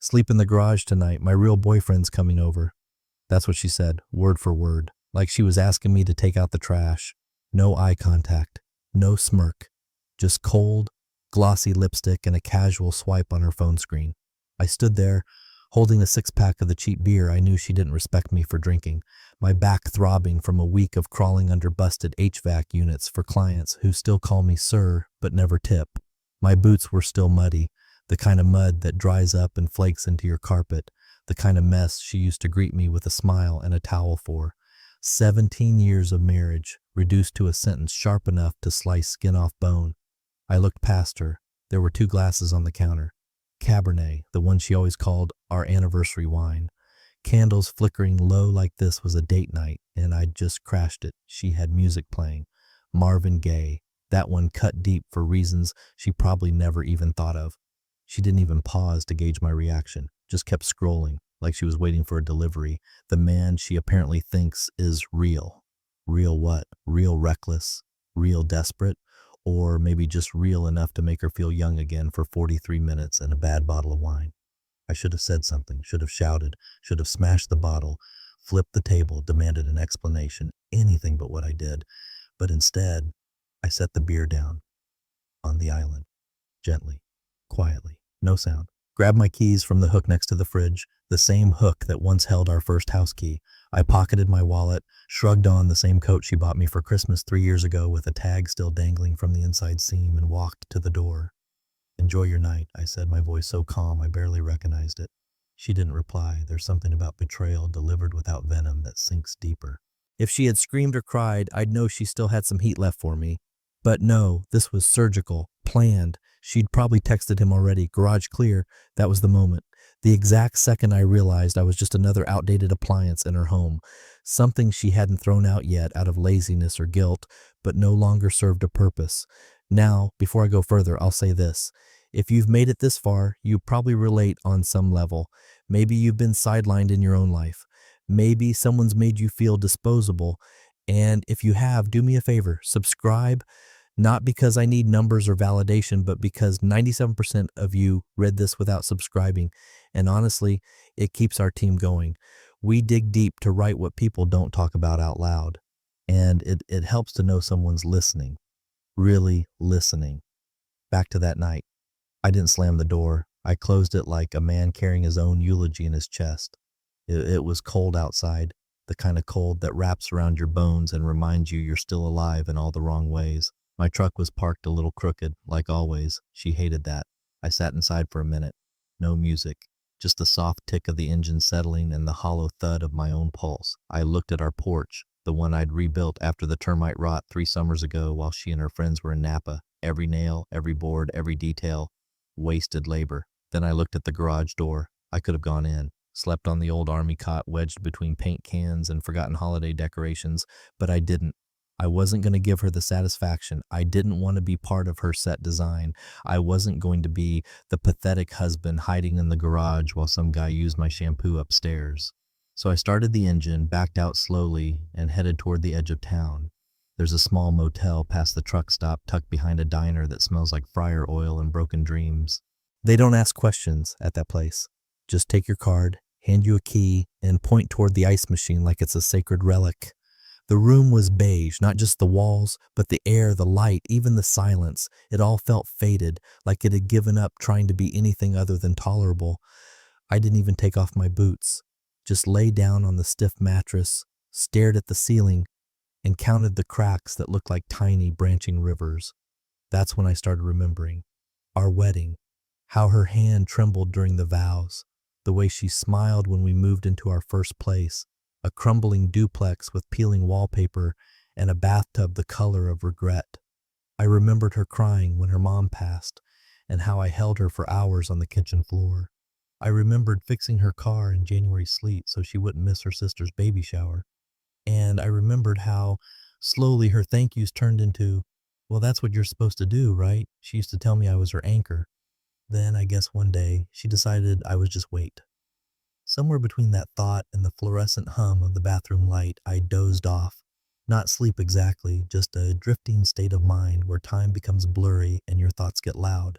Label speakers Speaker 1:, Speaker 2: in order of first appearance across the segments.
Speaker 1: Sleep in the garage tonight. My real boyfriend's coming over. That's what she said, word for word, like she was asking me to take out the trash. No eye contact, no smirk, just cold, glossy lipstick and a casual swipe on her phone screen. I stood there, holding a six-pack of the cheap beer I knew she didn't respect me for drinking, my back throbbing from a week of crawling under busted HVAC units for clients who still call me sir but never tip. My boots were still muddy, the kind of mud that dries up and flakes into your carpet, the kind of mess she used to greet me with a smile and a towel for. 17 years of marriage, reduced to a sentence sharp enough to slice skin off bone. I looked past her. There were two glasses on the counter. Cabernet, the one she always called our anniversary wine. Candles flickering low like this was a date night, and I'd just crashed it. She had music playing. Marvin Gaye. That one cut deep for reasons she probably never even thought of. She didn't even pause to gauge my reaction, just kept scrolling, like she was waiting for a delivery. The man she apparently thinks is real. Real what? Real reckless? Real desperate? Or maybe just real enough to make her feel young again for 43 minutes and a bad bottle of wine. I should have said something, should have shouted, should have smashed the bottle, flipped the table, demanded an explanation, anything but what I did. But instead, I set the beer down on the island, gently, quietly, no sound. Grabbed my keys from the hook next to the fridge, the same hook that once held our first house key. I pocketed my wallet, shrugged on the same coat she bought me for Christmas 3 years ago with a tag still dangling from the inside seam, and walked to the door. "Enjoy your night," I said, my voice so calm I barely recognized it. She didn't reply. There's something about betrayal delivered without venom that sinks deeper. If she had screamed or cried, I'd know she still had some heat left for me. But no, this was surgical, planned. She'd probably texted him already, garage clear. That was the moment. The exact second I realized I was just another outdated appliance in her home. Something she hadn't thrown out yet out of laziness or guilt, but no longer served a purpose. Now, before I go further, I'll say this. If you've made it this far, you probably relate on some level. Maybe you've been sidelined in your own life. Maybe someone's made you feel disposable. And if you have, do me a favor, subscribe. Not because I need numbers or validation, but because 97% of you read this without subscribing. And honestly, it keeps our team going. We dig deep to write what people don't talk about out loud. And it helps to know someone's listening. Really listening. Back to that night. I didn't slam the door. I closed it like a man carrying his own eulogy in his chest. It was cold outside, the kind of cold that wraps around your bones and reminds you you're still alive in all the wrong ways. My truck was parked a little crooked, like always. She hated that. I sat inside for a minute. No music. Just the soft tick of the engine settling and the hollow thud of my own pulse. I looked at our porch, the one I'd rebuilt after the termite rot 3 summers ago while she and her friends were in Napa. Every nail, every board, every detail. Wasted labor. Then I looked at the garage door. I could have gone in. Slept on the old army cot wedged between paint cans and forgotten holiday decorations, but I didn't. I wasn't going to give her the satisfaction. I didn't want to be part of her set design. I wasn't going to be the pathetic husband hiding in the garage while some guy used my shampoo upstairs. So I started the engine, backed out slowly, and headed toward the edge of town. There's a small motel past the truck stop tucked behind a diner that smells like fryer oil and broken dreams. They don't ask questions at that place. Just take your card, hand you a key, and point toward the ice machine like it's a sacred relic. The room was beige, not just the walls, but the air, the light, even the silence. It all felt faded, like it had given up trying to be anything other than tolerable. I didn't even take off my boots, just lay down on the stiff mattress, stared at the ceiling, and counted the cracks that looked like tiny branching rivers. That's when I started remembering. Our wedding, how her hand trembled during the vows, the way she smiled when we moved into our first place. A crumbling duplex with peeling wallpaper and a bathtub the color of regret. I remembered her crying when her mom passed and how I held her for hours on the kitchen floor. I remembered fixing her car in January sleet so she wouldn't miss her sister's baby shower. And I remembered how slowly her thank yous turned into, well, that's what you're supposed to do, right? She used to tell me I was her anchor. Then I guess one day she decided I was just weight. Somewhere between that thought and the fluorescent hum of the bathroom light, I dozed off. Not sleep exactly, just a drifting state of mind where time becomes blurry and your thoughts get loud.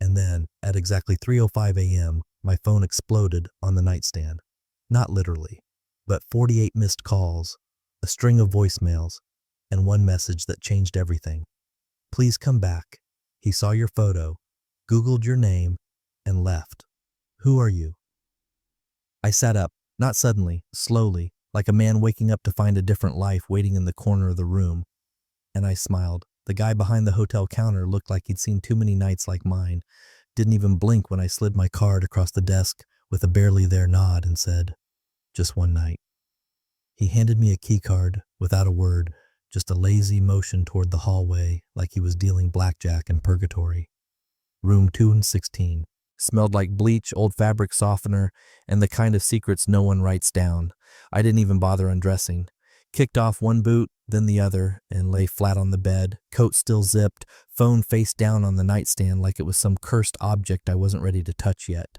Speaker 1: And then, at exactly 3:05 a.m., my phone exploded on the nightstand. Not literally, but 48 missed calls, a string of voicemails, and one message that changed everything. Please come back. He saw your photo, Googled your name, and left. Who are you? I sat up, not suddenly, slowly, like a man waking up to find a different life waiting in the corner of the room. And I smiled. The guy behind the hotel counter looked like he'd seen too many nights like mine. Didn't even blink when I slid my card across the desk with a barely there nod and said, just one night. He handed me a key card without a word, just a lazy motion toward the hallway like he was dealing blackjack in purgatory. Room 216. Smelled like bleach, old fabric softener, and the kind of secrets no one writes down. I didn't even bother undressing. Kicked off one boot, then the other, and lay flat on the bed, coat still zipped, phone face down on the nightstand like it was some cursed object I wasn't ready to touch yet.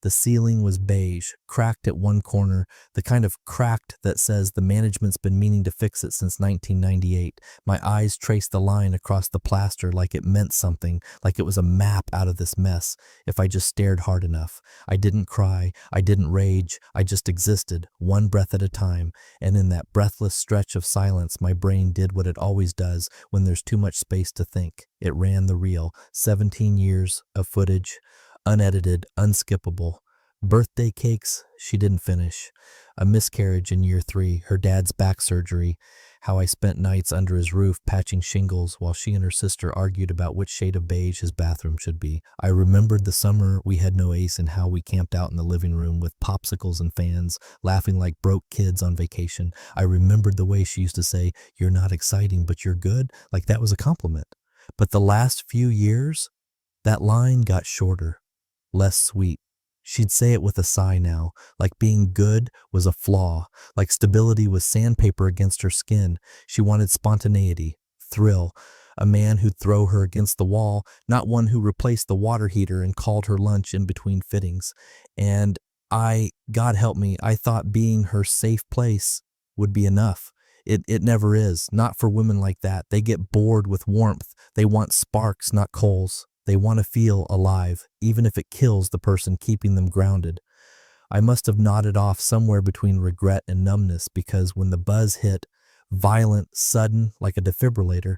Speaker 1: The ceiling was beige, cracked at one corner, the kind of cracked that says the management's been meaning to fix it since 1998. My eyes traced the line across the plaster like it meant something, like it was a map out of this mess, if I just stared hard enough. I didn't cry, I didn't rage, I just existed, one breath at a time, and in that breathless stretch of silence my brain did what it always does when there's too much space to think. It ran the reel, 17 years of footage, unedited, unskippable. Birthday cakes she didn't finish. A miscarriage in year 3, her dad's back surgery, how I spent nights under his roof patching shingles while she and her sister argued about which shade of beige his bathroom should be. I remembered the summer we had no ace and how we camped out in the living room with popsicles and fans, laughing like broke kids on vacation. I remembered the way she used to say, "You're not exciting, but you're good," like that was a compliment. But the last few years, that line got shorter, less sweet. She'd say it with a sigh now, like being good was a flaw, like stability was sandpaper against her skin. She wanted spontaneity, thrill, a man who'd throw her against the wall, not one who replaced the water heater and called her lunch in between fittings. And God help me, I thought being her safe place would be enough. It never is, not for women like that. They get bored with warmth. They want sparks, not coals. They want to feel alive, even if it kills the person keeping them grounded. I must have nodded off somewhere between regret and numbness because when the buzz hit, violent, sudden, like a defibrillator,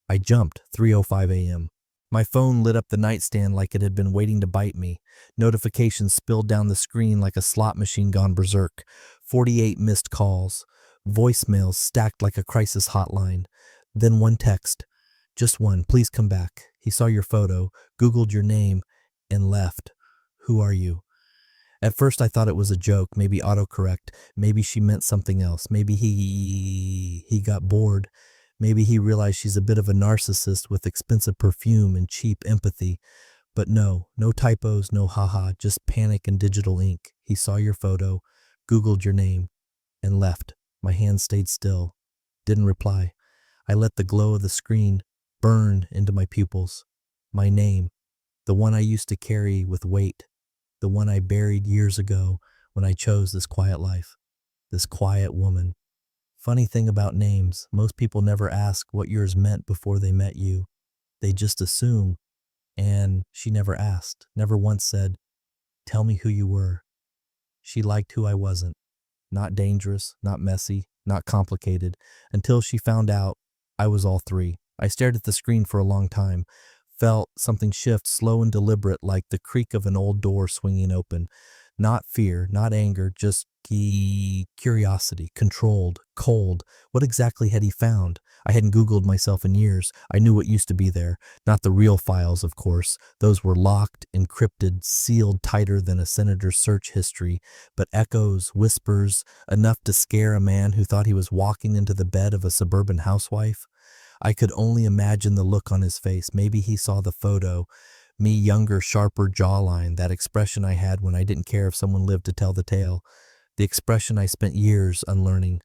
Speaker 1: I jumped, 3:05 a.m. My phone lit up the nightstand like it had been waiting to bite me. Notifications spilled down the screen like a slot machine gone berserk. 48 missed calls. Voicemails stacked like a crisis hotline. Then one text. Just one, please come back. He saw your photo, Googled your name, and left. Who are you? At first I thought it was a joke, maybe autocorrect, maybe she meant something else, maybe he got bored, maybe he realized she's a bit of a narcissist with expensive perfume and cheap empathy. But no typos, no haha, just panic and digital ink. He saw your photo, Googled your name, and left. My hand stayed still, didn't reply. I let the glow of the screen burn into my pupils. My name, the one I used to carry with weight, the one I buried years ago when I chose this quiet life, this quiet woman. Funny thing about names, most people never ask what yours meant before they met you. They just assume, and she never asked, never once said, "Tell me who you were." She liked who I wasn't. Not dangerous, not messy, not complicated, until she found out I was all three. I stared at the screen for a long time, felt something shift, slow and deliberate, like the creak of an old door swinging open. Not fear, not anger, just curiosity, controlled, cold. What exactly had he found? I hadn't Googled myself in years. I knew what used to be there. Not the real files, of course. Those were locked, encrypted, sealed tighter than a senator's search history. But echoes, whispers, enough to scare a man who thought he was walking into the bed of a suburban housewife. I could only imagine the look on his face. Maybe he saw the photo. Me younger, sharper jawline, that expression I had when I didn't care if someone lived to tell the tale. The expression I spent years unlearning,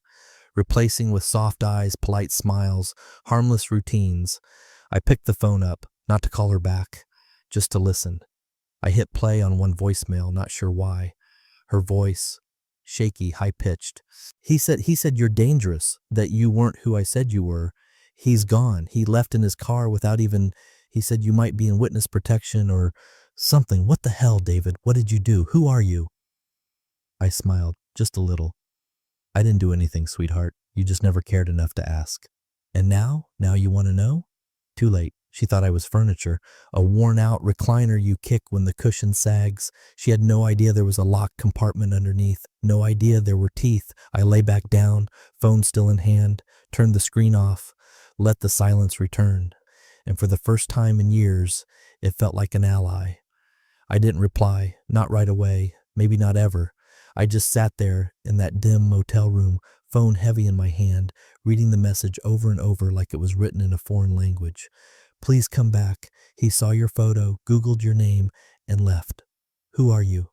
Speaker 1: replacing with soft eyes, polite smiles, harmless routines. I picked the phone up, not to call her back, just to listen. I hit play on one voicemail, not sure why. Her voice, shaky, high-pitched. He said you're dangerous, that you weren't who I said you were. He's gone. He left in his car without even... He said you might be in witness protection or Something. What the hell, David? What did you do? Who are you? I smiled, just a little. I didn't do anything, sweetheart. You just never cared enough to ask. And now? Now you want to know? Too late. She thought I was furniture, a worn-out recliner you kick when the cushion sags. She had no idea there was a locked compartment underneath, no idea there were teeth. I lay back down, phone still in hand, turned the screen off, let the silence return. And for the first time in years, it felt like an ally. I didn't reply, not right away, maybe not ever. I just sat there in that dim motel room, phone heavy in my hand, reading the message over and over like it was written in a foreign language. Please come back. He saw your photo, Googled your name, and left. Who are you?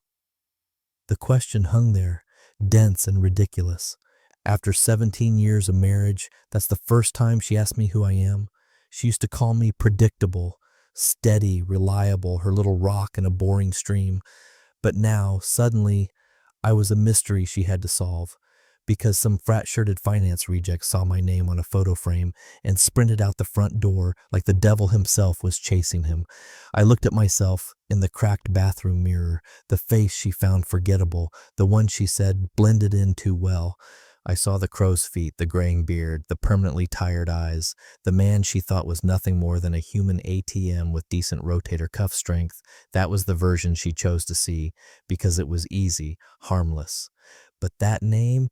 Speaker 1: The question hung there, dense and ridiculous. After 17 years of marriage, that's the first time she asked me who I am. She used to call me predictable, steady, reliable, her little rock in a boring stream. But now, suddenly, I was a mystery she had to solve, because some frat-shirted finance reject saw my name on a photo frame and sprinted out the front door like the devil himself was chasing him. I looked at myself in the cracked bathroom mirror, the face she found forgettable, the one she said blended in too well. I saw the crow's feet, the graying beard, the permanently tired eyes, the man she thought was nothing more than a human ATM with decent rotator cuff strength. That was the version she chose to see because it was easy, harmless. But that name,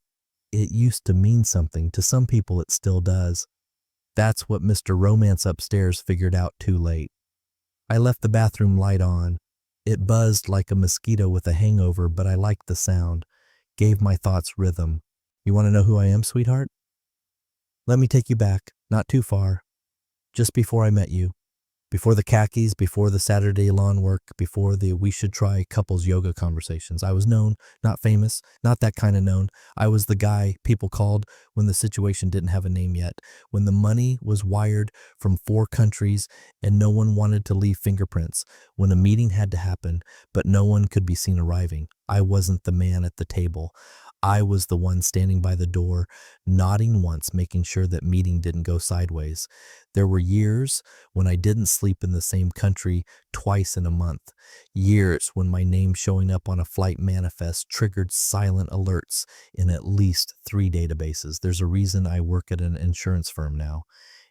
Speaker 1: it used to mean something. To some people, it still does. That's what Mr. Romance upstairs figured out too late. I left the bathroom light on. It buzzed like a mosquito with a hangover, but I liked the sound. Gave my thoughts rhythm. You want to know who I am, sweetheart? Let me take you back, not too far. Just before I met you. Before the khakis, before the Saturday lawn work, before the we should try couples yoga conversations. I was known, not famous, not that kind of known. I was the guy people called when the situation didn't have a name yet, when the money was wired from 4 countries and no one wanted to leave fingerprints, when a meeting had to happen, but no one could be seen arriving. I wasn't the man at the table. I was the one standing by the door, nodding once, making sure that meeting didn't go sideways. There were years when I didn't sleep in the same country twice in a month. Years when my name showing up on a flight manifest triggered silent alerts in at least 3 databases. There's a reason I work at an insurance firm now.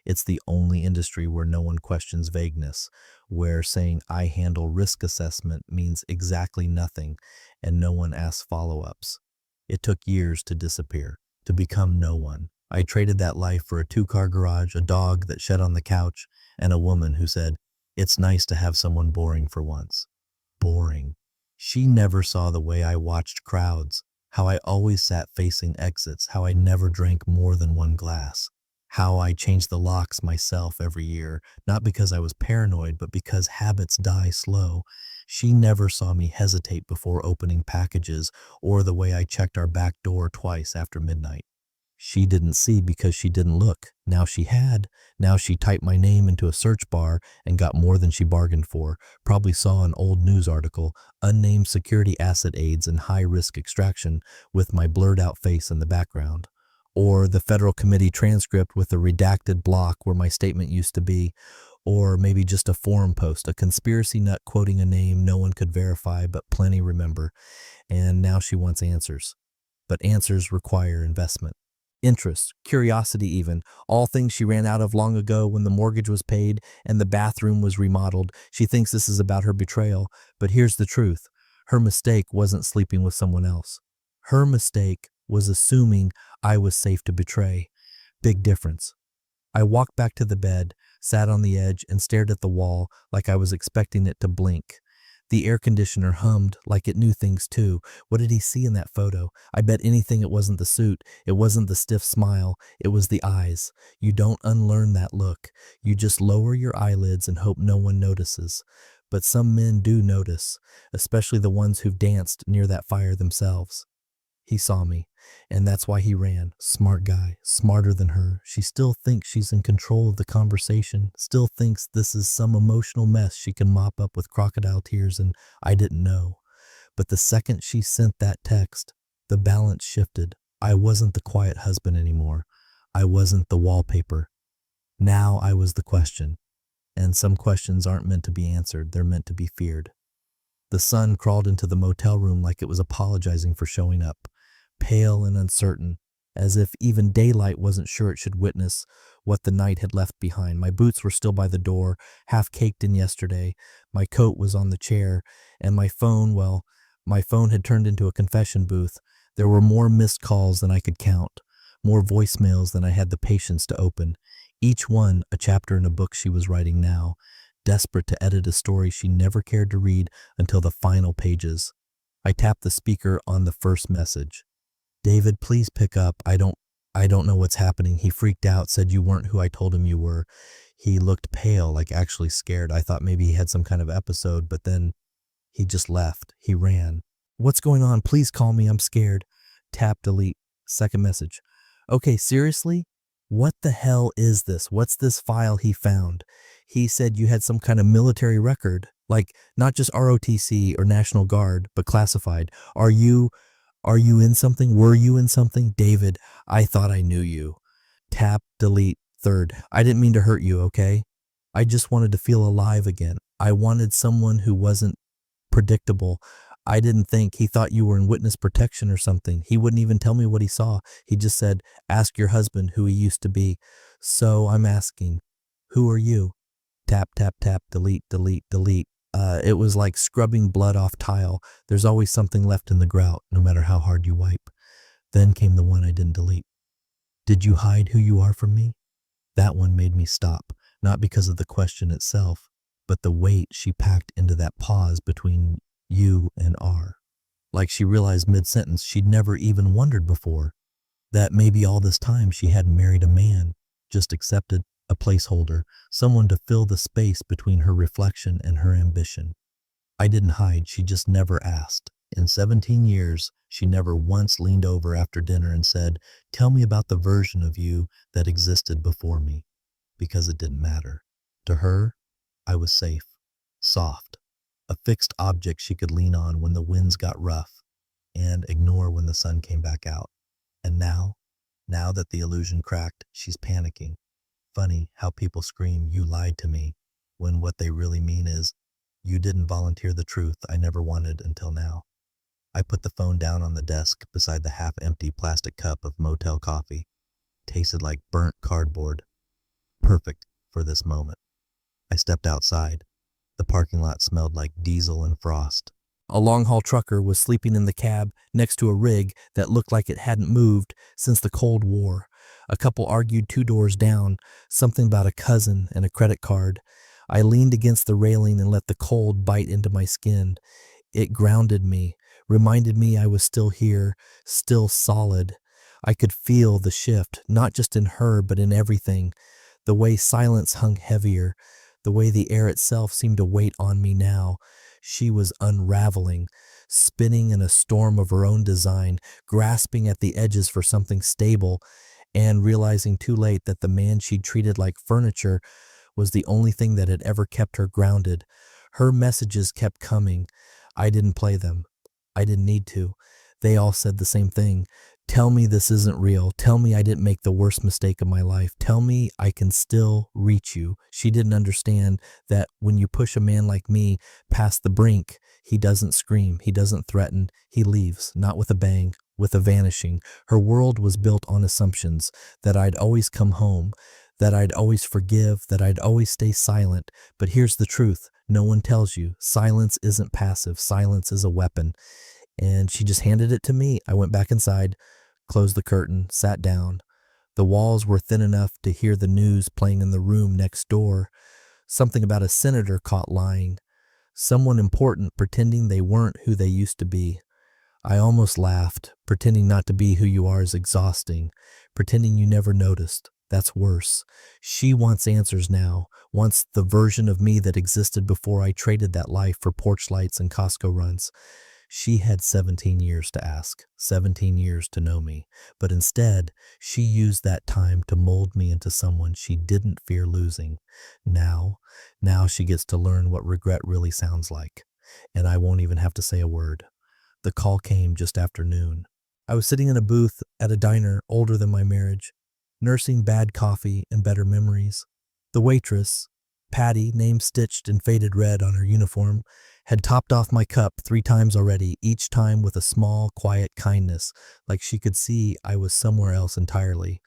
Speaker 1: It's the only industry where no one questions vagueness, where saying I handle risk assessment means exactly nothing and no one asks follow-ups. It took years to disappear, to become no one. I traded that life for a 2-car garage, a dog that shed on the couch, and a woman who said, "It's nice to have someone boring for once." Boring. She never saw the way I watched crowds, how I always sat facing exits, how I never drank more than 1 glass, how I changed the locks myself every year, not because I was paranoid, but because habits die slow. She never saw me hesitate before opening packages or the way I checked our back door twice after midnight. She didn't see because she didn't look. Now she had. Now she typed my name into a search bar and got more than she bargained for. Probably saw an old news article, unnamed security asset aids and high-risk extraction, with my blurred-out face in the background. Or the federal committee transcript with a redacted block where my statement used to be. Or maybe just a forum post, a conspiracy nut quoting a name no one could verify but plenty remember. And now she wants answers. But answers require investment. Interest, curiosity even, all things she ran out of long ago when the mortgage was paid and the bathroom was remodeled. She thinks this is about her betrayal, but here's the truth. Her mistake wasn't sleeping with someone else. Her mistake was assuming I was safe to betray. Big difference. I walked back to the bed, sat on the edge, and stared at the wall like I was expecting it to blink. The air conditioner hummed like it knew things too. What did he see in that photo? I bet anything it wasn't the suit. It wasn't the stiff smile. It was the eyes. You don't unlearn that look. You just lower your eyelids and hope no one notices. But some men do notice, especially the ones who've danced near that fire themselves. He saw me, and that's why he ran. Smart guy, smarter than her. She still thinks she's in control of the conversation, still thinks this is some emotional mess she can mop up with crocodile tears, and I didn't know. But the second she sent that text, the balance shifted. I wasn't the quiet husband anymore. I wasn't the wallpaper. Now I was the question. And some questions aren't meant to be answered, they're meant to be feared. The sun crawled into the motel room like it was apologizing for showing up, pale and uncertain, as if even daylight wasn't sure it should witness what the night had left behind. My boots were still by the door, half caked in yesterday. My coat was on the chair, and my phone, well, my phone had turned into a confession booth. There were more missed calls than I could count, more voicemails than I had the patience to open, each one a chapter in a book she was writing now, desperate to edit a story she never cared to read until the final pages. I tapped the speaker on the first message. David, please pick up. I don't know what's happening. He freaked out, said you weren't who I told him you were. He looked pale, like actually scared. I thought maybe he had some kind of episode, but then he just left. He ran. What's going on? Please call me. I'm scared. Tap delete. Second message. Okay, seriously? What the hell is this? What's this file he found? He said you had some kind of military record, like not just ROTC or National Guard, but classified. Are you in something? Were you in something? David, I thought I knew you. Tap, delete, third. I didn't mean to hurt you, okay? I just wanted to feel alive again. I wanted someone who wasn't predictable. I didn't think he thought you were in witness protection or something. He wouldn't even tell me what he saw. He just said, ask your husband who he used to be. So I'm asking, who are you? Tap, tap, tap, delete, delete, delete. It was like scrubbing blood off tile. There's always something left in the grout, no matter how hard you wipe. Then came the one I didn't delete. Did you hide who you are from me? That one made me stop, not because of the question itself, but the weight she packed into that pause between you and R. Like she realized mid-sentence she'd never even wondered before, that maybe all this time she hadn't married a man, just accepted a placeholder, someone to fill the space between her reflection and her ambition. I didn't hide, she just never asked. In 17 years, she never once leaned over after dinner and said, tell me about the version of you that existed before me, because it didn't matter. To her, I was safe, soft, a fixed object she could lean on when the winds got rough and ignore when the sun came back out. And now that the illusion cracked, she's panicking. Funny how people scream, you lied to me, when what they really mean is, you didn't volunteer the truth I never wanted until now. I put the phone down on the desk beside the half-empty plastic cup of motel coffee. Tasted like burnt cardboard. Perfect for this moment. I stepped outside. The parking lot smelled like diesel and frost. A long-haul trucker was sleeping in the cab next to a rig that looked like it hadn't moved since the Cold War. A couple argued 2 doors down, something about a cousin and a credit card. I leaned against the railing and let the cold bite into my skin. It grounded me, reminded me I was still here, still solid. I could feel the shift, not just in her, but in everything. The way silence hung heavier, the way the air itself seemed to wait on me now. She was unraveling, spinning in a storm of her own design, grasping at the edges for something stable, and realizing too late that the man she'd treated like furniture was the only thing that had ever kept her grounded. Her messages kept coming. I didn't play them. I didn't need to. They all said the same thing. Tell me this isn't real. Tell me I didn't make the worst mistake of my life. Tell me I can still reach you. She didn't understand that when you push a man like me past the brink, he doesn't scream, he doesn't threaten, he leaves, not with a bang, with a vanishing. Her world was built on assumptions, that I'd always come home, that I'd always forgive, that I'd always stay silent. But here's the truth. No one tells you. Silence isn't passive. Silence is a weapon. And she just handed it to me. I went back inside, closed the curtain, sat down. The walls were thin enough to hear the news playing in the room next door. Something about a senator caught lying. Someone important pretending they weren't who they used to be. I almost laughed. Pretending not to be who you are is exhausting. Pretending you never noticed. That's worse. She wants answers now, wants the version of me that existed before I traded that life for porch lights and Costco runs. She had 17 years to ask, 17 years to know me, but instead, she used that time to mold me into someone she didn't fear losing. Now she gets to learn what regret really sounds like, and I won't even have to say a word. The call came just after noon. I was sitting in a booth at a diner older than my marriage, nursing bad coffee and better memories. The waitress, Patty, name stitched in faded red on her uniform, had topped off my cup 3 times already, each time with a small, quiet kindness, like she could see I was somewhere else entirely.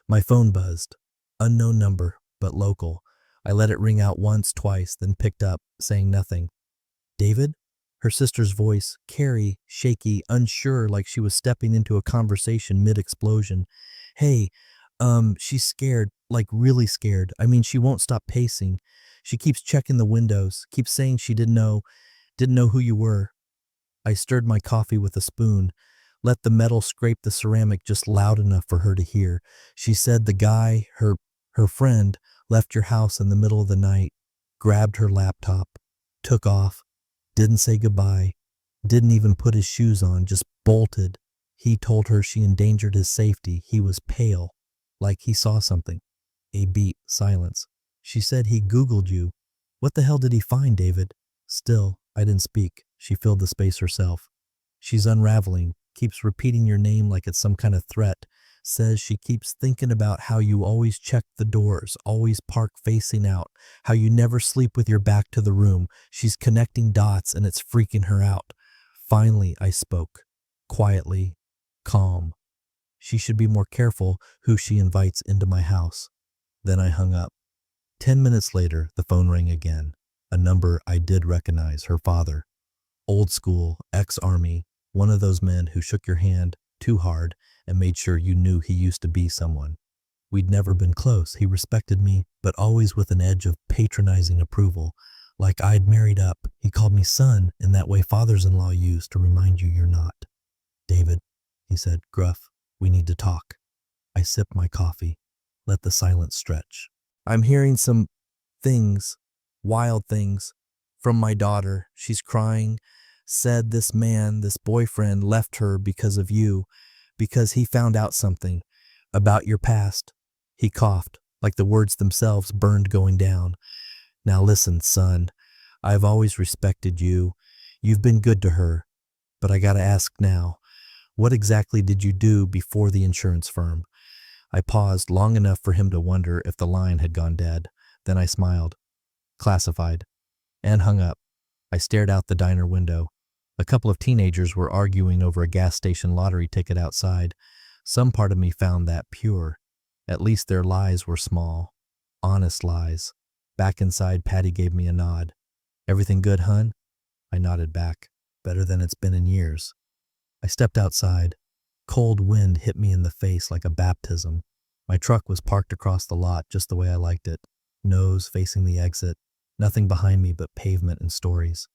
Speaker 1: My phone buzzed. Unknown number, but local. I let it ring out once, twice, then picked up, saying nothing. David? Her sister's voice, Carrie, shaky, unsure, like she was stepping into a conversation mid-explosion. Hey, she's scared, like really scared. I mean, she won't stop pacing. She keeps checking the windows, keeps saying she didn't know who you were. I stirred my coffee with a spoon, let the metal scrape the ceramic just loud enough for her to hear. She said the guy, her friend, left your house in the middle of the night, grabbed her laptop, took off, didn't say goodbye, didn't even put his shoes on, just bolted. He told her she endangered his safety. He was pale, like he saw something. A beat, silence. She said he Googled you. What the hell did he find, David? Still, I didn't speak. She filled the space herself. She's unraveling, keeps repeating your name like it's some kind of threat. Says she keeps thinking about how you always check the doors, always park facing out, how you never sleep with your back to the room. She's connecting dots and it's freaking her out. Finally, I spoke. Quietly, calm. She should be more careful who she invites into my house. Then I hung up. 10 minutes later, the phone rang again. A number I did recognize, her father. Old school, ex-army, one of those men who shook your hand too hard and made sure you knew he used to be someone. We'd never been close. He respected me, but always with an edge of patronizing approval. Like I'd married up. He called me son in that way fathers-in-law use to remind you you're not. David, he said, gruff, we need to talk. I sipped my coffee, let the silence stretch. I'm hearing some things, wild things, from my daughter. She's crying, said this man, this boyfriend, left her because of you, because he found out something about your past. He coughed, like the words themselves burned going down. Now listen, son, I've always respected you. You've been good to her, but I gotta ask now, what exactly did you do before the insurance firm? I paused long enough for him to wonder if the line had gone dead. Then I smiled. Classified. And hung up. I stared out the diner window. A couple of teenagers were arguing over a gas station lottery ticket outside. Some part of me found that pure. At least their lies were small. Honest lies. Back inside, Patty gave me a nod. Everything good, hun? I nodded back. Better than it's been in years. I stepped outside. Cold wind hit me in the face like a baptism. My truck was parked across the lot just the way I liked it. Nose facing the exit. Nothing behind me but pavement and stories.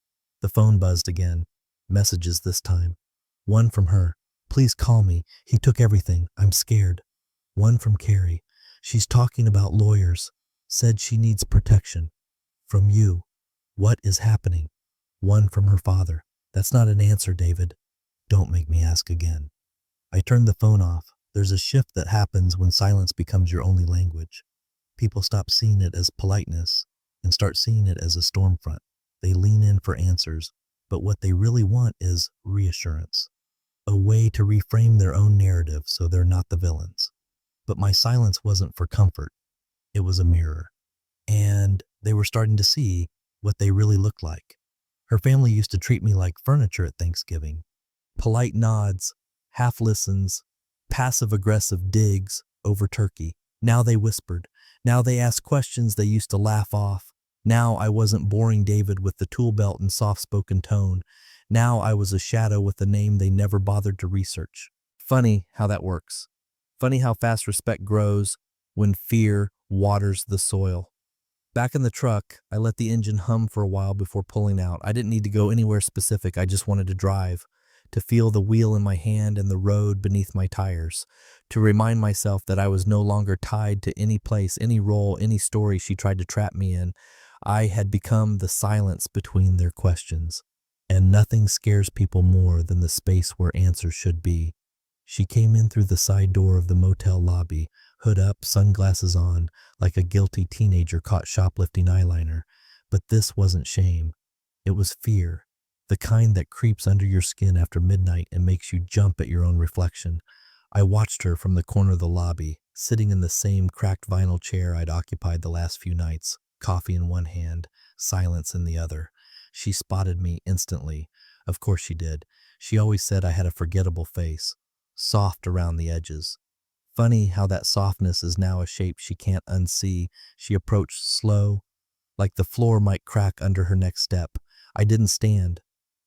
Speaker 1: The phone buzzed again. Messages this time. One from her. Please call me. He took everything. I'm scared. One from Carrie. She's talking about lawyers. Said she needs protection. From you. What is happening? One from her father. That's not an answer, David. Don't make me ask again. I turned the phone off. There's a shift that happens when silence becomes your only language. People stop seeing it as politeness and start seeing it as a storm front. They lean in for answers, but what they really want is reassurance. A way to reframe their own narrative so they're not the villains. But my silence wasn't for comfort. It was a mirror. And they were starting to see what they really looked like. Her family used to treat me like furniture at Thanksgiving. Polite nods, half listens, passive-aggressive digs over turkey. Now they whispered. Now they asked questions they used to laugh off. Now I wasn't boring David with the tool belt and soft-spoken tone. Now I was a shadow with a name they never bothered to research. Funny how that works. Funny how fast respect grows when fear waters the soil. Back in the truck, I let the engine hum for a while before pulling out. I didn't need to go anywhere specific. I just wanted to drive, to feel the wheel in my hand and the road beneath my tires, to remind myself that I was no longer tied to any place, any role, any story she tried to trap me in. I had become the silence between their questions. And nothing scares people more than the space where answers should be. She came in through the side door of the motel lobby, hood up, sunglasses on, like a guilty teenager caught shoplifting eyeliner. But this wasn't shame. It was fear, the kind that creeps under your skin after midnight and makes you jump at your own reflection. I watched her from the corner of the lobby, sitting in the same cracked vinyl chair I'd occupied the last few nights. coffee in one hand, silence in the other. She spotted me instantly. Of course she did. She always said I had a forgettable face, soft around the edges. Funny how that softness is now a shape she can't unsee. She approached slow, like the floor might crack under her next step. I didn't stand.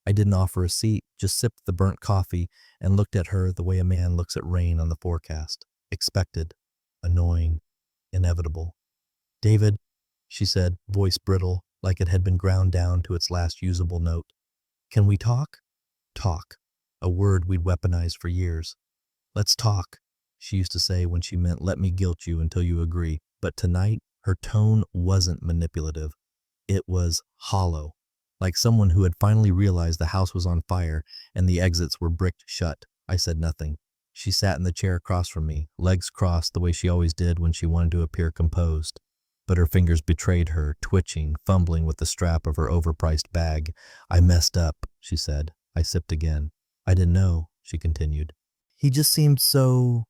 Speaker 1: I didn't offer a seat, just sipped the burnt coffee and looked at her the way a man looks at rain on the forecast. Expected, annoying, inevitable. "David," she said, voice brittle, like it had been ground down to its last usable note. "Can we talk?" Talk. A word we'd weaponized for years. "Let's talk," she used to say when she meant let me guilt you until you agree. But tonight, her tone wasn't manipulative. It was hollow, like someone who had finally realized the house was on fire and the exits were bricked shut. I said nothing. She sat in the chair across from me, legs crossed the way she always did when she wanted to appear composed. But her fingers betrayed her, twitching, fumbling with the strap of her overpriced bag. "I messed up," she said. I sipped again. "I didn't know," she continued. "He just seemed so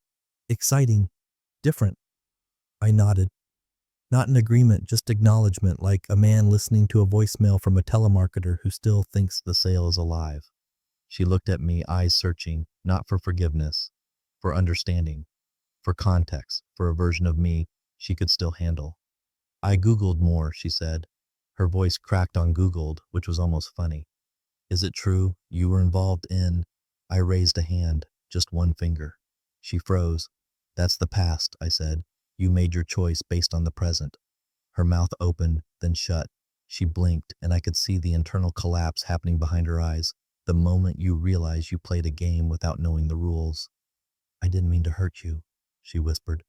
Speaker 1: exciting, different." I nodded. Not in agreement, just acknowledgement, like a man listening to a voicemail from a telemarketer who still thinks the sale is alive. She looked at me, eyes searching, not for forgiveness, for understanding, for context, for a version of me she could still handle. "I Googled more," she said. Her voice cracked on Googled, which was almost funny. "Is it true you were involved in—" I raised a hand, just one finger. She froze. "That's the past," I said. "You made your choice based on the present." Her mouth opened, then shut. She blinked, and I could see the internal collapse happening behind her eyes. "The moment you realize you played a game without knowing the rules." "I didn't mean to hurt you," she whispered.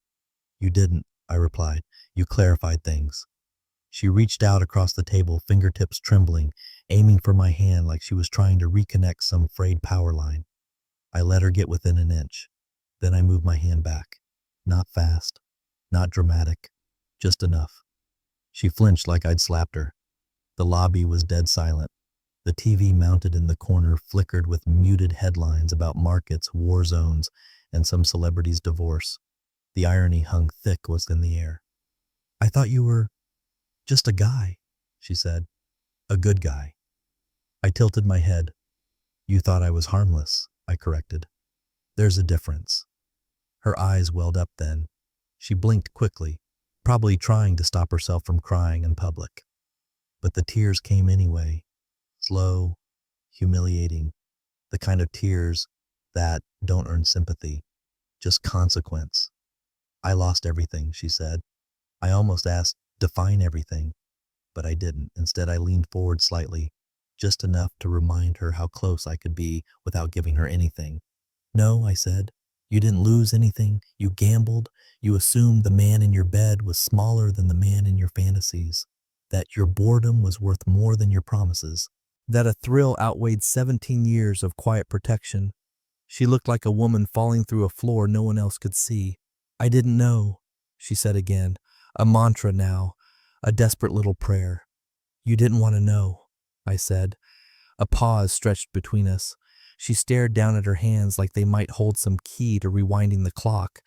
Speaker 1: "You didn't," I replied. "You clarified things." She reached out across the table, fingertips trembling, aiming for my hand like she was trying to reconnect some frayed power line. I let her get within an inch. Then I moved my hand back. Not fast, not dramatic, just enough. She flinched like I'd slapped her. The lobby was dead silent. The TV mounted in the corner flickered with muted headlines about markets, war zones, and some celebrity's divorce. The irony hung thick within the air. "I thought you were just a guy," she said. "A good guy." I tilted my head. "You thought I was harmless," I corrected. "There's a difference." Her eyes welled up then. She blinked quickly, probably trying to stop herself from crying in public. But the tears came anyway, slow, humiliating, the kind of tears that don't earn sympathy, just consequence. "I lost everything," she said. I almost asked, "Define everything," but I didn't. Instead, I leaned forward slightly, just enough to remind her how close I could be without giving her anything. "No," I said. "You didn't lose anything. You gambled. You assumed the man in your bed was smaller than the man in your fantasies, that your boredom was worth more than your promises, that a thrill outweighed 17 years of quiet protection." She looked like a woman falling through a floor no one else could see. "I didn't know," she said again, a mantra now, a desperate little prayer. "You didn't want to know," I said. A pause stretched between us. She stared down at her hands like they might hold some key to rewinding the clock,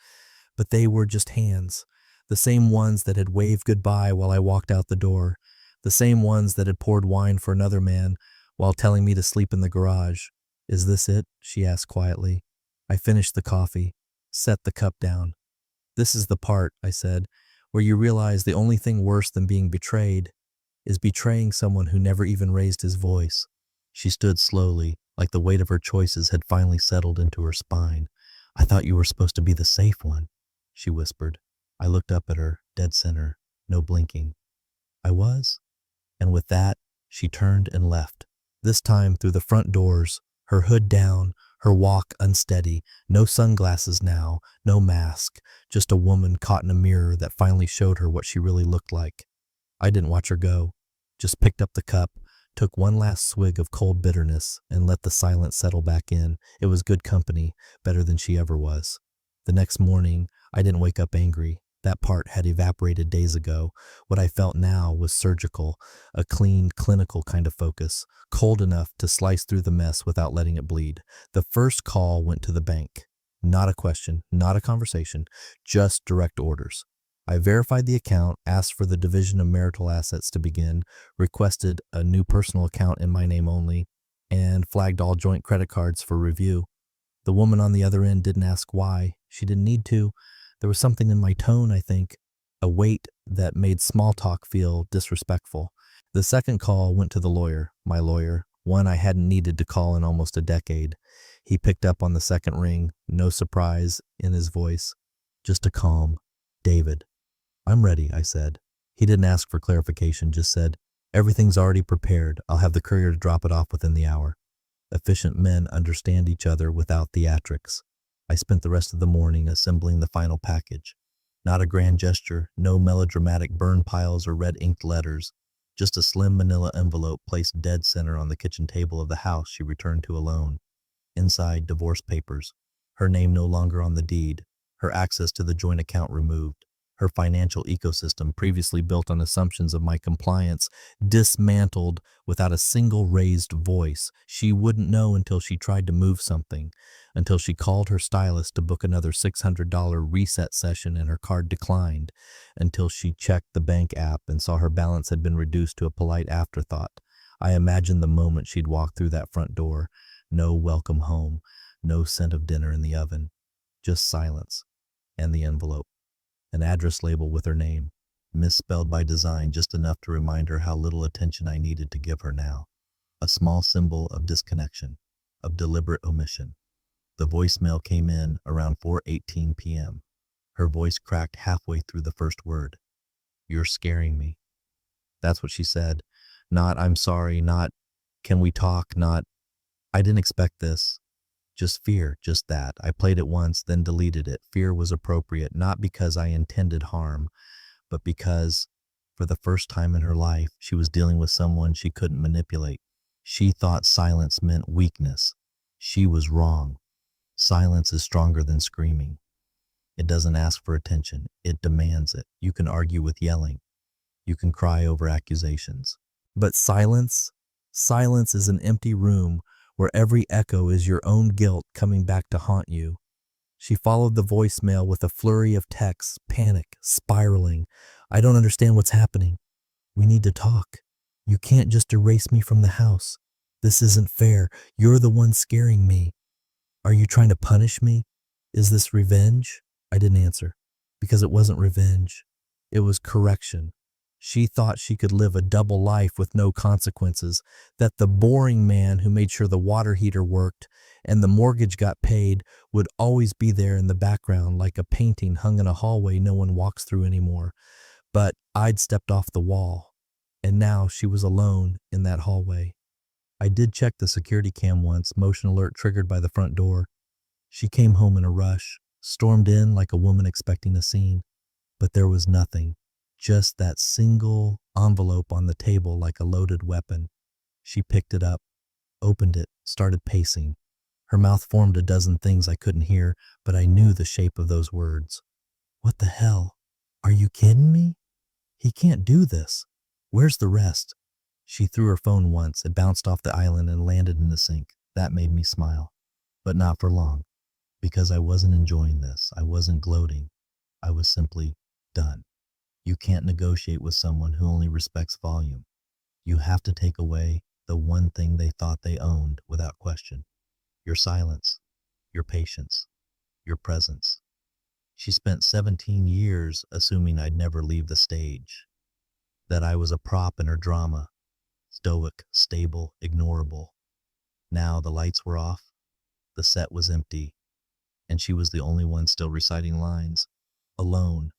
Speaker 1: but they were just hands, the same ones that had waved goodbye while I walked out the door, the same ones that had poured wine for another man while telling me to sleep in the garage. "Is this it?" she asked quietly. I finished the coffee, set the cup down. "This is the part," I said, "where you realize the only thing worse than being betrayed is betraying someone who never even raised his voice." She stood slowly, like the weight of her choices had finally settled into her spine. "I thought you were supposed to be the safe one," she whispered. I looked up at her, dead center, no blinking. "I was?" And with that, she turned and left, this time through the front doors, her hood down, her walk unsteady, no sunglasses now, no mask, just a woman caught in a mirror that finally showed her what she really looked like. I didn't watch her go, just picked up the cup, took one last swig of cold bitterness, and let the silence settle back in. It was good company, better than she ever was. The next morning, I didn't wake up angry. That part had evaporated days ago. What I felt now was surgical, a clean, clinical kind of focus, cold enough to slice through the mess without letting it bleed. The first call went to the bank. Not a question, not a conversation, just direct orders. I verified the account, asked for the division of marital assets to begin, requested a new personal account in my name only, and flagged all joint credit cards for review. The woman on the other end didn't ask why. She didn't need to. There was something in my tone, I think, a weight that made small talk feel disrespectful. The second call went to the lawyer, my lawyer, one I hadn't needed to call in almost a decade. He picked up on the second ring, no surprise in his voice, just a calm, "David." "I'm ready," I said. He didn't ask for clarification, just said, "Everything's already prepared. I'll have the courier to drop it off within the hour." Efficient men understand each other without theatrics. I spent the rest of the morning assembling the final package. Not a grand gesture, no melodramatic burn piles or red-inked letters, just a slim manila envelope placed dead center on the kitchen table of the house she returned to alone. Inside, divorce papers. Her name no longer on the deed. Her access to the joint account removed. Her financial ecosystem, previously built on assumptions of my compliance, dismantled without a single raised voice. She wouldn't know until she tried to move something, until she called her stylist to book another $600 reset session and her card declined, until she checked the bank app and saw her balance had been reduced to a polite afterthought. I imagined the moment she'd walk through that front door. No welcome home, no scent of dinner in the oven, just silence and the envelope. An address label with her name, misspelled by design just enough to remind her how little attention I needed to give her now. A small symbol of disconnection, of deliberate omission. The voicemail came in around 4:18 p.m. Her voice cracked halfway through the first word. "You're scaring me." That's what she said. Not "I'm sorry," not "can we talk," not "I didn't expect this." Just fear, just that. I played it once, then deleted it. Fear was appropriate, not because I intended harm, but because, for the first time in her life, she was dealing with someone she couldn't manipulate. She thought silence meant weakness. She was wrong. Silence is stronger than screaming. It doesn't ask for attention. It demands it. You can argue with yelling. You can cry over accusations. But silence is an empty room where every echo is your own guilt coming back to haunt you. She followed the voicemail with a flurry of texts, panic, spiraling. "I don't understand what's happening. We need to talk. You can't just erase me from the house. This isn't fair. You're the one scaring me. Are you trying to punish me? Is this revenge?" I didn't answer, because it wasn't revenge. It was correction. She thought she could live a double life with no consequences, that the boring man who made sure the water heater worked and the mortgage got paid would always be there in the background like a painting hung in a hallway no one walks through anymore. But I'd stepped off the wall, and now she was alone in that hallway. I did check the security cam once, motion alert triggered by the front door. She came home in a rush, stormed in like a woman expecting a scene, but there was nothing. Just that single envelope on the table like a loaded weapon. She picked it up, opened it, started pacing. Her mouth formed a dozen things I couldn't hear, but I knew the shape of those words. "What the hell? Are you kidding me? He can't do this. Where's the rest?" She threw her phone once. It bounced off the island and landed in the sink. That made me smile. But not for long, because I wasn't enjoying this. I wasn't gloating. I was simply done. You can't negotiate with someone who only respects volume. You have to take away the one thing they thought they owned without question. Your silence, your patience, your presence. She spent 17 years assuming I'd never leave the stage, that I was a prop in her drama, stoic, stable, ignorable. Now the lights were off, the set was empty, and she was the only one still reciting lines, alone.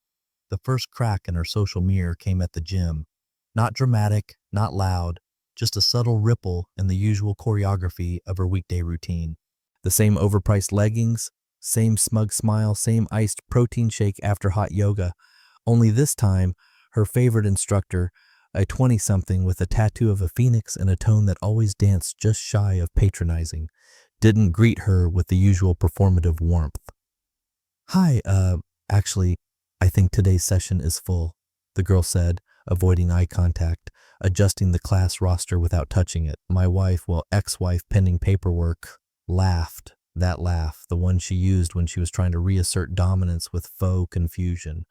Speaker 1: The first crack in her social mirror came at the gym. Not dramatic, not loud, just a subtle ripple in the usual choreography of her weekday routine. The same overpriced leggings, same smug smile, same iced protein shake after hot yoga. Only this time, her favorite instructor, a 20-something with a tattoo of a phoenix and a tone that always danced just shy of patronizing, didn't greet her with the usual performative warmth. "Hi, actually, I think today's session is full," the girl said, avoiding eye contact, adjusting the class roster without touching it. My wife, well, ex-wife pending paperwork, laughed. That laugh, the one she used when she was trying to reassert dominance with faux confusion.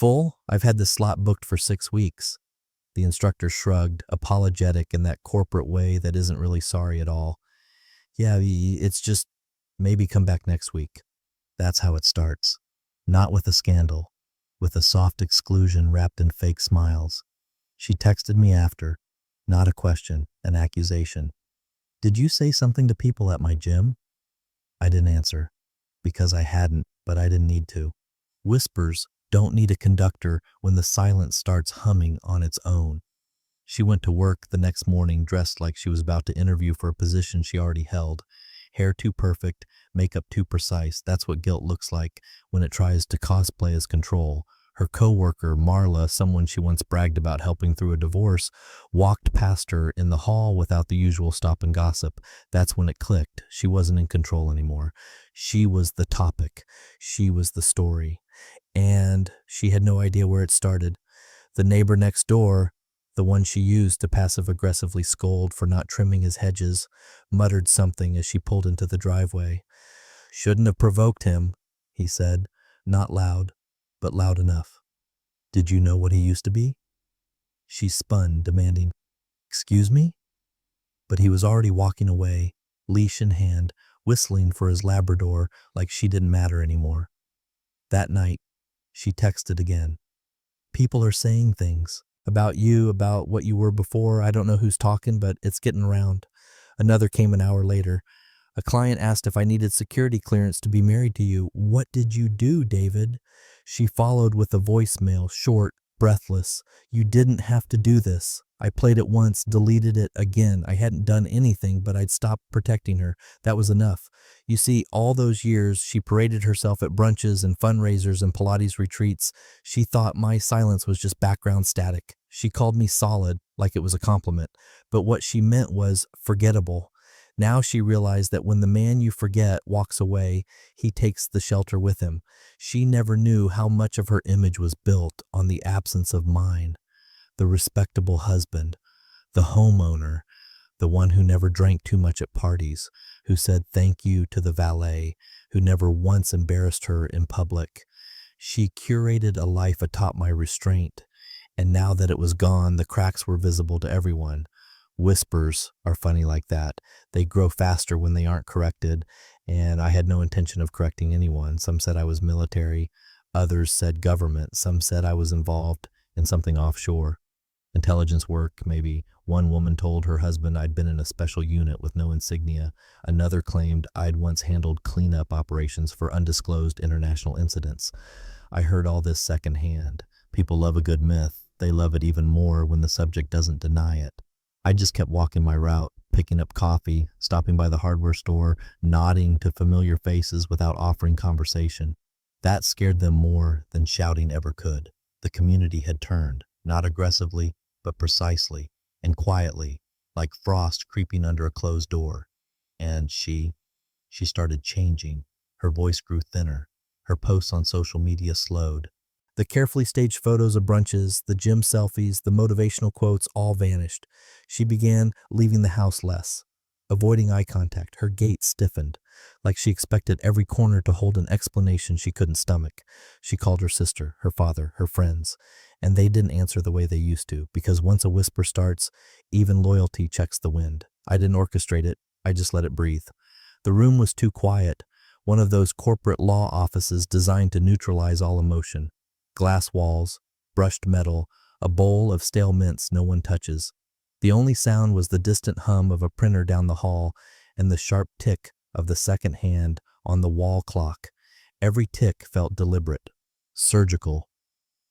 Speaker 1: Full? I've had this slot booked for 6 weeks. The instructor shrugged, apologetic in that corporate way that isn't really sorry at all. Yeah, it's just maybe come back next week. That's how it starts. Not with a scandal, with a soft exclusion wrapped in fake smiles. She texted me after. Not a question, an accusation. Did you say something to people at my gym? I didn't answer, because I hadn't, but I didn't need to. Whispers don't need a conductor when the silence starts humming on its own. She went to work the next morning dressed like she was about to interview for a position she already held. Hair too perfect, makeup too precise. That's what guilt looks like when it tries to cosplay as control. Her coworker, Marla, someone she once bragged about helping through a divorce, walked past her in the hall without the usual stop and gossip. That's when it clicked. She wasn't in control anymore. She was the topic. She was the story. And she had no idea where it started. The neighbor next door, the one she used to passive-aggressively scold for not trimming his hedges, muttered something as she pulled into the driveway. Shouldn't have provoked him, he said, not loud, but loud enough. Did you know what he used to be? She spun, demanding, Excuse me? But he was already walking away, leash in hand, whistling for his Labrador like she didn't matter anymore. That night, she texted again. People are saying things. About you, about what you were before. I don't know who's talking, but it's getting around. Another came an hour later. A client asked if I needed security clearance to be married to you. What did you do, David? She followed with a voicemail, short, breathless. You didn't have to do this. I played it once, deleted it again. I hadn't done anything, but I'd stopped protecting her. That was enough. You see, all those years, she paraded herself at brunches and fundraisers and Pilates retreats. She thought my silence was just background static. She called me solid, like it was a compliment. But what she meant was forgettable. Now she realized that when the man you forget walks away, he takes the shelter with him. She never knew how much of her image was built on the absence of mine. The respectable husband, the homeowner, the one who never drank too much at parties, who said thank you to the valet, who never once embarrassed her in public. She curated a life atop my restraint, and now that it was gone, the cracks were visible to everyone. Whispers are funny like that. They grow faster when they aren't corrected, and I had no intention of correcting anyone. Some said I was military, others said government, some said I was involved in something offshore. Intelligence work, maybe. One woman told her husband I'd been in a special unit with no insignia. Another claimed I'd once handled cleanup operations for undisclosed international incidents. I heard all this secondhand. People love a good myth. They love it even more when the subject doesn't deny it. I just kept walking my route, picking up coffee, stopping by the hardware store, nodding to familiar faces without offering conversation. That scared them more than shouting ever could. The community had turned, not aggressively, but precisely and quietly, like frost creeping under a closed door. And she started changing. Her voice grew thinner. Her posts on social media slowed. The carefully staged photos of brunches, the gym selfies, the motivational quotes all vanished. She began leaving the house less, avoiding eye contact. Her gait stiffened, like she expected every corner to hold an explanation she couldn't stomach. She called her sister, her father, her friends, and they didn't answer the way they used to, because once a whisper starts, even loyalty checks the wind. I didn't orchestrate it. I just let it breathe. The room was too quiet, one of those corporate law offices designed to neutralize all emotion. Glass walls, brushed metal, a bowl of stale mints no one touches. The only sound was the distant hum of a printer down the hall and the sharp tick of the second hand on the wall clock. Every tick felt deliberate, surgical.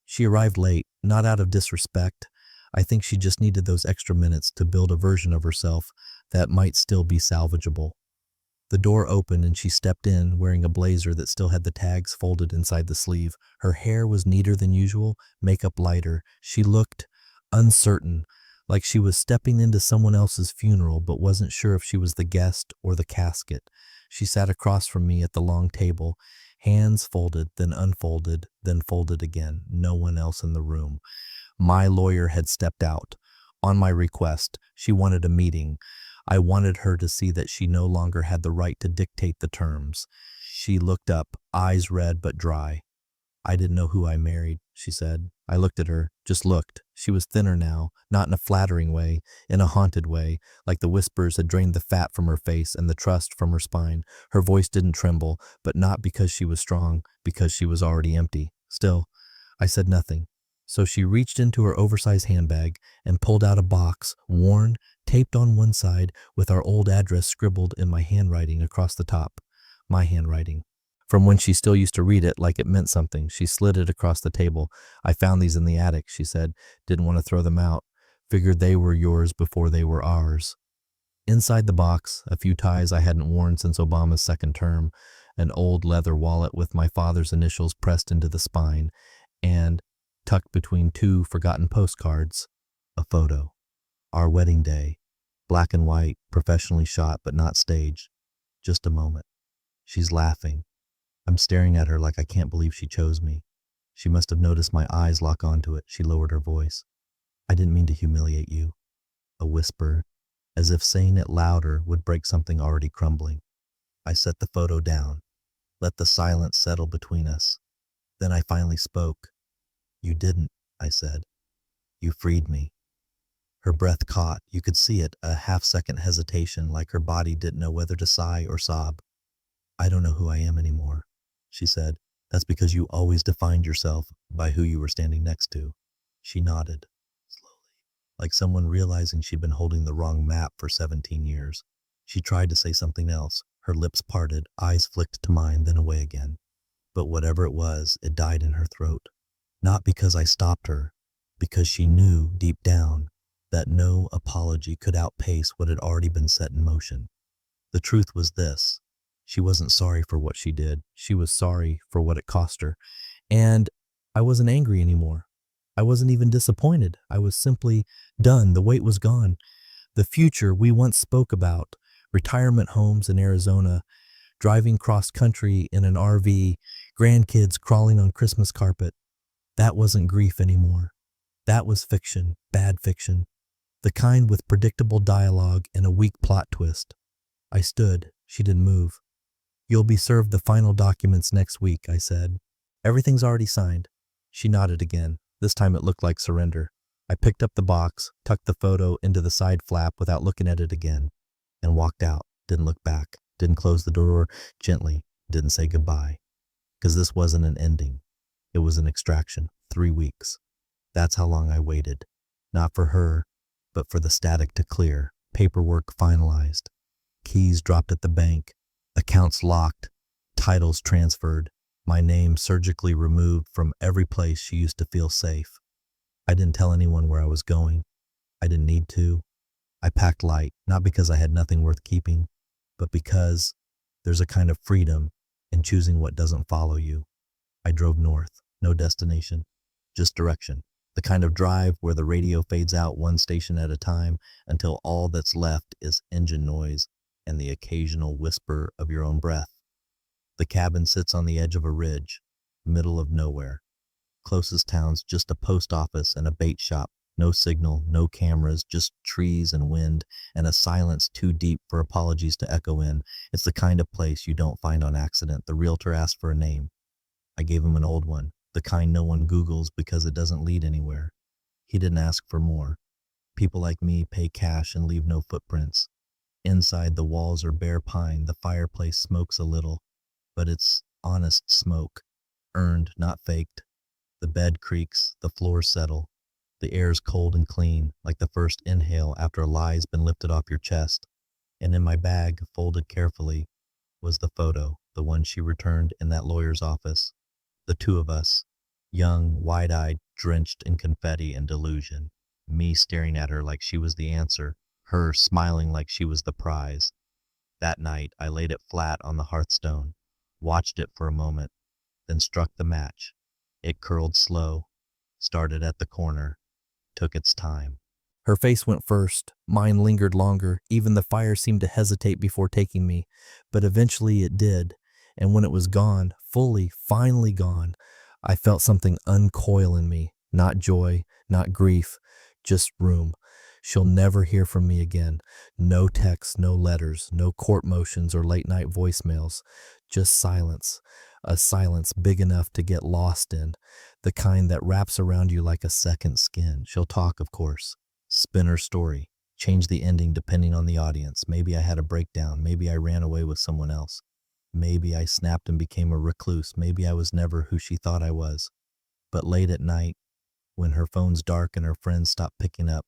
Speaker 1: She arrived late, not out of disrespect. I think she just needed those extra minutes to build a version of herself that might still be salvageable. The door opened and she stepped in wearing a blazer that still had the tags folded inside the sleeve. Her hair was neater than usual, makeup lighter. She looked uncertain, like she was stepping into someone else's funeral but wasn't sure if she was the guest or the casket. She sat across from me at the long table, hands folded, then unfolded, then folded again. No one else in the room. My lawyer had stepped out. On my request, she wanted a meeting. I wanted her to see that she no longer had the right to dictate the terms. She looked up, eyes red but dry. I didn't know who I married, she said. I looked at her, just looked. She was thinner now, not in a flattering way, in a haunted way, like the whispers had drained the fat from her face and the trust from her spine. Her voice didn't tremble, but not because she was strong, because she was already empty. Still, I said nothing. So she reached into her oversized handbag and pulled out a box, worn, taped on one side, with our old address scribbled in my handwriting across the top. My handwriting. From when she still used to read it like it meant something, she slid it across the table. I found these in the attic, she said. Didn't want to throw them out. Figured they were yours before they were ours. Inside the box, a few ties I hadn't worn since Obama's second term, an old leather wallet with my father's initials pressed into the spine, and, tucked between two forgotten postcards, a photo. Our wedding day. Black and white, professionally shot but not staged. Just a moment. She's laughing. I'm staring at her like I can't believe she chose me. She must have noticed my eyes lock onto it. She lowered her voice. I didn't mean to humiliate you. A whisper, as if saying it louder would break something already crumbling. I set the photo down, let the silence settle between us. Then I finally spoke. You didn't, I said. You freed me. Her breath caught. You could see it, a half-second hesitation, like her body didn't know whether to sigh or sob. I don't know who I am anymore, she said. That's because you always defined yourself by who you were standing next to. She nodded, slowly, like someone realizing she'd been holding the wrong map for 17 years. She tried to say something else. Her lips parted, eyes flicked to mine, then away again. But whatever it was, it died in her throat. Not because I stopped her, because she knew deep down that no apology could outpace what had already been set in motion. The truth was this. She wasn't sorry for what she did. She was sorry for what it cost her. And I wasn't angry anymore. I wasn't even disappointed. I was simply done. The weight was gone. The future we once spoke about, retirement homes in Arizona, driving cross country in an RV, grandkids crawling on Christmas carpet, that wasn't grief anymore. That was fiction, bad fiction, the kind with predictable dialogue and a weak plot twist. I stood. She didn't move. You'll be served the final documents next week, I said. Everything's already signed. She nodded again. This time it looked like surrender. I picked up the box, tucked the photo into the side flap without looking at it again, and walked out. Didn't look back. Didn't close the door gently. Didn't say goodbye. Because this wasn't an ending. It was an extraction. 3 weeks. That's how long I waited. Not for her, but for the static to clear. Paperwork finalized. Keys dropped at the bank. Accounts locked. Titles transferred. My name surgically removed from every place she used to feel safe. I didn't tell anyone where I was going. I didn't need to. I packed light, not because I had nothing worth keeping, but because there's a kind of freedom in choosing what doesn't follow you. I drove north. No destination. Just direction. The kind of drive where the radio fades out one station at a time until all that's left is engine noise and the occasional whisper of your own breath. The cabin sits on the edge of a ridge, middle of nowhere. Closest town's just a post office and a bait shop. No signal, no cameras, just trees and wind, and a silence too deep for apologies to echo in. It's the kind of place you don't find on accident. The realtor asked for a name. I gave him an old one, the kind no one Googles because it doesn't lead anywhere. He didn't ask for more. People like me pay cash and leave no footprints. Inside, the walls are bare pine, the fireplace smokes a little, but it's honest smoke, earned, not faked. The bed creaks, the floors settle. The air's cold and clean, like the first inhale after a lie's been lifted off your chest. And in my bag, folded carefully, was the photo, the one she returned in that lawyer's office. The two of us, young, wide-eyed, drenched in confetti and delusion. Me staring at her like she was the answer, her smiling like she was the prize. That night, I laid it flat on the hearthstone, watched it for a moment, then struck the match. It curled slow, started at the corner, took its time. Her face went first. Mine lingered longer. Even the fire seemed to hesitate before taking me. But eventually it did. And when it was gone, fully, finally gone, I felt something uncoil in me. Not joy, not grief, just room. She'll never hear from me again. No texts, no letters, no court motions or late-night voicemails. Just silence, a silence big enough to get lost in, the kind that wraps around you like a second skin. She'll talk, of course, spin her story, change the ending depending on the audience. Maybe I had a breakdown. Maybe I ran away with someone else. Maybe I snapped and became a recluse. Maybe I was never who she thought I was. But late at night, when her phone's dark and her friends stop picking up,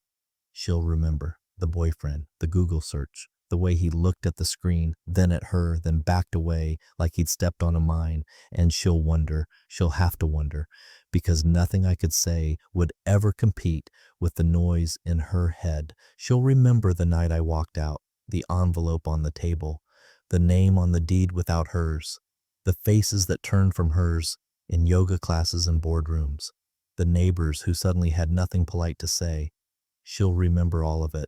Speaker 1: she'll remember the boyfriend, the Google search, the way he looked at the screen, then at her, then backed away like he'd stepped on a mine. And she'll wonder, she'll have to wonder, because nothing I could say would ever compete with the noise in her head. She'll remember the night I walked out, the envelope on the table, the name on the deed without hers, the faces that turned from hers in yoga classes and boardrooms, the neighbors who suddenly had nothing polite to say. She'll remember all of it.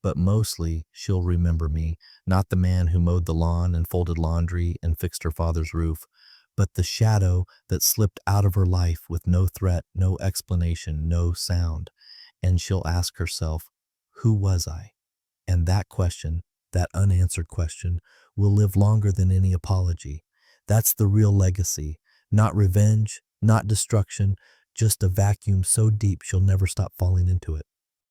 Speaker 1: But mostly, she'll remember me, not the man who mowed the lawn and folded laundry and fixed her father's roof, but the shadow that slipped out of her life with no threat, no explanation, no sound. And she'll ask herself, who was I? And that question, that unanswered question, will live longer than any apology. That's the real legacy. Not revenge, not destruction, just a vacuum so deep she'll never stop falling into it.